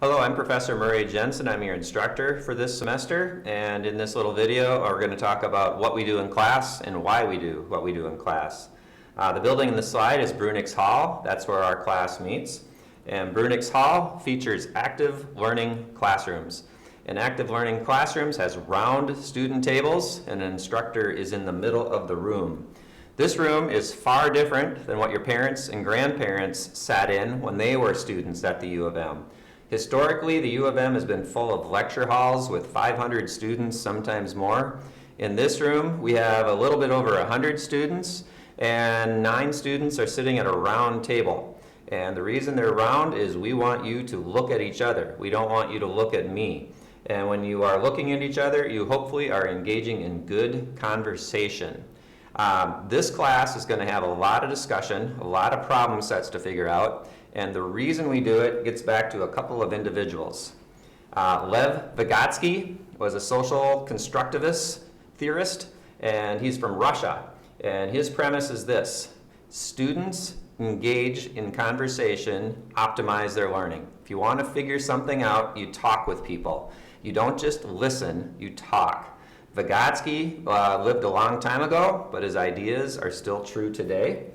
Hello, I'm Professor Murray Jensen. I'm your instructor for this semester, and in this little video we're going to talk about what we do in class and why we do what we do in class. The building in the slide is Brunix Hall. That's where our class meets. And Brunix Hall features active learning classrooms. And active learning classrooms has round student tables, and an instructor is in the middle of the room. This room is far different than what your parents and grandparents sat in when they were students at the U of M. Historically, the U of M has been full of lecture halls with 500 students, sometimes more. In this room, we have a little bit over 100 students, and 9 students are sitting at a round table. And the reason they're round is we want you to look at each other. We don't want you to look at me. And when you are looking at each other, you hopefully are engaging in good conversation. This class is going to have a lot of discussion, a lot of problem sets to figure out, and the reason we do it gets back to a couple of individuals. Lev Vygotsky was a social constructivist theorist, and he's from Russia. And his premise is this: students engage in conversation, optimize their learning. If you want to figure something out, you talk with people. You don't just listen, you talk. Vygotsky lived a long time ago, but his ideas are still true today.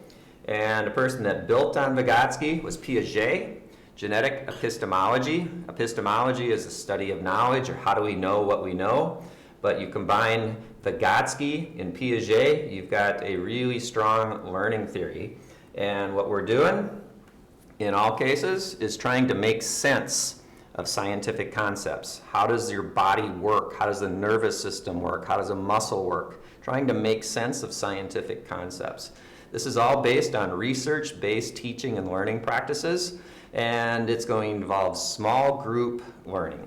And a person that built on Vygotsky was Piaget, genetic epistemology. Epistemology is the study of knowledge, or how do we know what we know. But you combine Vygotsky and Piaget, you've got a really strong learning theory. And what we're doing, in all cases, is trying to make sense of scientific concepts. How does your body work? How does the nervous system work? How does a muscle work? Trying to make sense of scientific concepts. This is all based on research-based teaching and learning practices, and it's going to involve small group learning.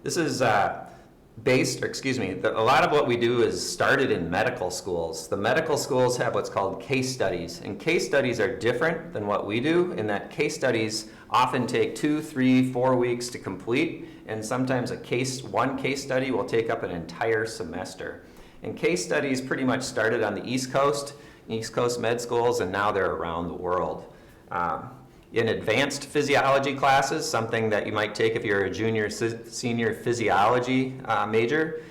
This is a lot of what we do is started in medical schools. The medical schools have what's called case studies, and case studies are different than what we do in that case studies often take 2, 3, 4 weeks to complete, and sometimes one case study will take up an entire semester. And case studies pretty much started on the East Coast med schools, and now they're around the world. In advanced physiology classes, something that you might take if you're a senior physiology major,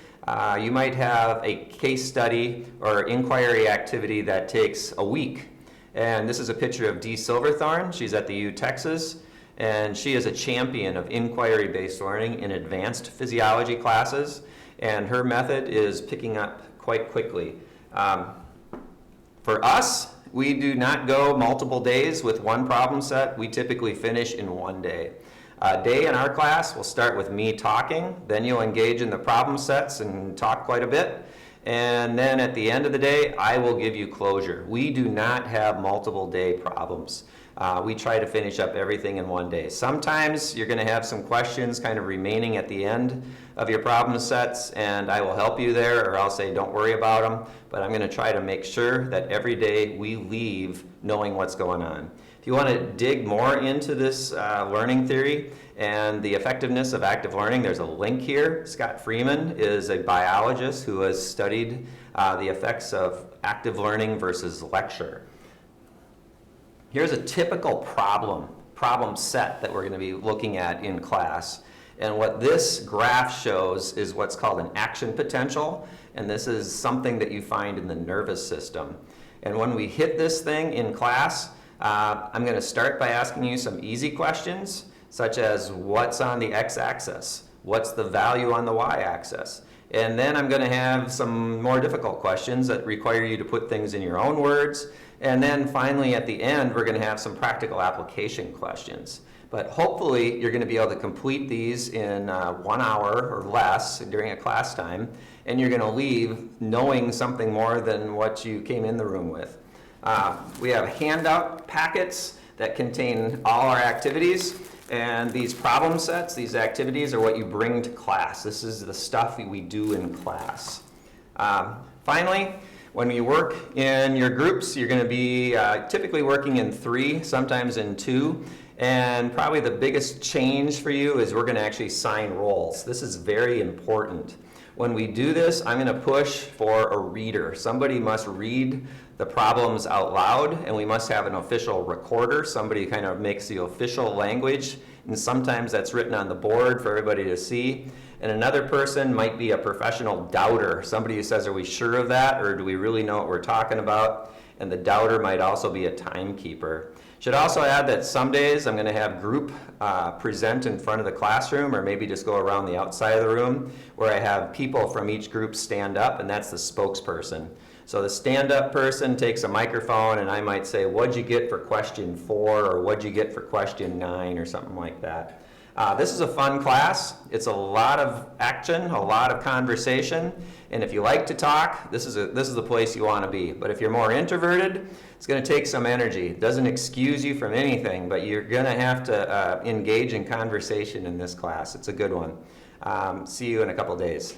you might have a case study or inquiry activity that takes a week. And this is a picture of Dee Silverthorne. She's at the U Texas, and she is a champion of inquiry-based learning in advanced physiology classes, and her method is picking up quite quickly. For us, we do not go multiple days with one problem set. We typically finish in one day. A day in our class will start with me talking, then you'll engage in the problem sets and talk quite a bit, and then at the end of the day, I will give you closure. We do not have multiple day problems. We try to finish up everything in one day. Sometimes you're going to have some questions kind of remaining at the end of your problem sets, and I will help you there, or I'll say don't worry about them, but I'm going to try to make sure that every day we leave knowing what's going on. If you want to dig more into this learning theory and the effectiveness of active learning, there's a link here. Scott Freeman is a biologist who has studied the effects of active learning versus lecture. Here's a typical problem set that we're going to be looking at in class. And what this graph shows is what's called an action potential, and this is something that you find in the nervous system. And when we hit this thing in class, I'm going to start by asking you some easy questions, such as what's on the x-axis? What's the value on the y-axis? And then I'm going to have some more difficult questions that require you to put things in your own words. And then finally, at the end, we're going to have some practical application questions. But hopefully, you're going to be able to complete these in 1 hour or less during a class time, and you're going to leave knowing something more than what you came in the room with. We have handout packets that contain all our activities, and these problem sets, these activities, are what you bring to class. This is the stuff we do in class. Finally, when you work in your groups, you're going to be typically working in 3, sometimes in 2. And probably the biggest change for you is we're going to actually assign roles. This is very important. When we do this, I'm going to push for a reader. Somebody must read the problems out loud, and we must have an official recorder. Somebody kind of makes the official language and sometimes that's written on the board for everybody to see. And another person might be a professional doubter, somebody who says, are we sure of that, or do we really know what we're talking about? And the doubter might also be a timekeeper. Should also add that some days I'm going to have group present in front of the classroom, or maybe just go around the outside of the room, where I have people from each group stand up, and that's the spokesperson. So the stand-up person takes a microphone, and I might say, what'd you get for question 4, or what'd you get for question 9, or something like that. This is a fun class. It's a lot of action, a lot of conversation, and if you like to talk, this is the place you want to be. But if you're more introverted, it's going to take some energy. It doesn't excuse you from anything, but you're going to have to engage in conversation in this class. It's a good one. See you in a couple days.